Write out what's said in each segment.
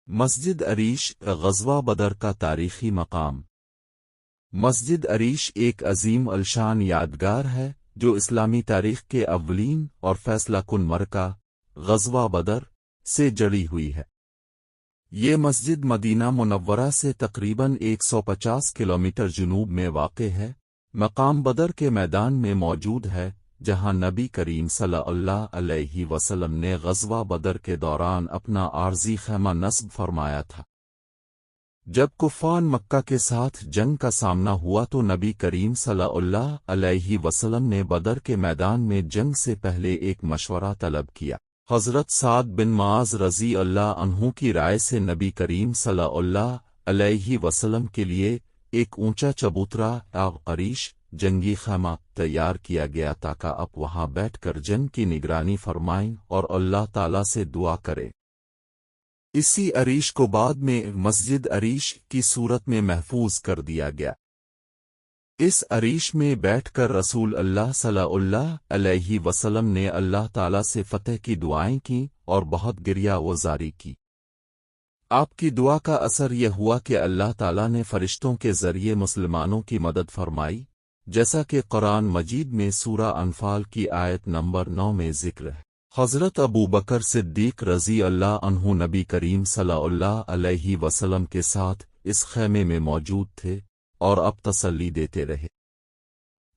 مسجد عریش غزوہ بدر کا تاریخی مقام۔ مسجد عریش ایک عظیم الشان یادگار ہے جو اسلامی تاریخ کے اولین اور فیصلہ کن مرکہ غزوہ بدر سے جڑی ہوئی ہے۔ یہ مسجد مدینہ منورہ سے تقریباً 150 کلومیٹر جنوب میں واقع ہے۔ مقام بدر کے میدان میں موجود ہے جہاں نبی کریم صلی اللہ علیہ وسلم نے غزوہ بدر کے دوران اپنا عارضی خیمہ نصب فرمایا تھا۔ جب کفان مکہ کے ساتھ جنگ کا سامنا ہوا تو نبی کریم صلی اللہ علیہ وسلم نے بدر کے میدان میں جنگ سے پہلے ایک مشورہ طلب کیا۔ حضرت سعد بن معاذ رضی اللہ عنہ کی رائے سے نبی کریم صلی اللہ علیہ وسلم کے لیے ایک اونچا چبوترا عریش جنگی خیمہ تیار کیا گیا تاکہ آپ وہاں بیٹھ کر جنگ کی نگرانی فرمائیں اور اللہ تعالی سے دعا کریں۔ اسی عریش کو بعد میں مسجد عریش کی صورت میں محفوظ کر دیا گیا۔ اس عریش میں بیٹھ کر رسول اللہ صلی اللہ علیہ وسلم نے اللہ تعالی سے فتح کی دعائیں کیں اور بہت گریہ وزاری کی۔ آپ کی دعا کا اثر یہ ہوا کہ اللہ تعالی نے فرشتوں کے ذریعے مسلمانوں کی مدد فرمائی، جیسا کہ قرآن مجید میں سورہ انفال کی آیت نمبر 9 میں ذکر ہے۔ حضرت ابو بکر صدیق رضی اللہ عنہ نبی کریم صلی اللہ علیہ وسلم کے ساتھ اس خیمے میں موجود تھے اور اب تسلی دیتے رہے۔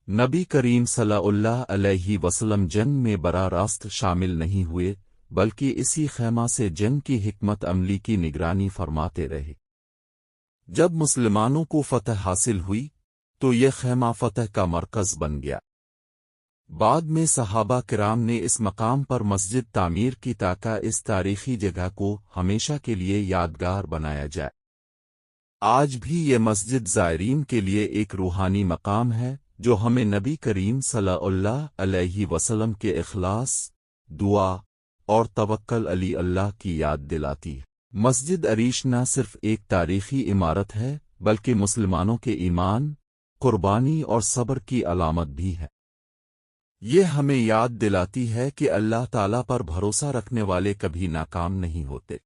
نبی کریم صلی اللہ علیہ وسلم جنگ میں براہ راست شامل نہیں ہوئے بلکہ اسی خیمہ سے جنگ کی حکمت عملی کی نگرانی فرماتے رہے۔ جب مسلمانوں کو فتح حاصل ہوئی تو یہ خیمہ فتح کا مرکز بن گیا۔ بعد میں صحابہ کرام نے اس مقام پر مسجد تعمیر کی تاکہ اس تاریخی جگہ کو ہمیشہ کے لیے یادگار بنایا جائے۔ آج بھی یہ مسجد زائرین کے لیے ایک روحانی مقام ہے جو ہمیں نبی کریم صلی اللہ علیہ وسلم کے اخلاص، دعا اور توکل علی اللہ کی یاد دلاتی ہے۔ مسجد عریش نہ صرف ایک تاریخی عمارت ہے بلکہ مسلمانوں کے ایمان، قربانی اور صبر کی علامت بھی ہے۔ یہ ہمیں یاد دلاتی ہے کہ اللہ تعالی پر بھروسہ رکھنے والے کبھی ناکام نہیں ہوتے۔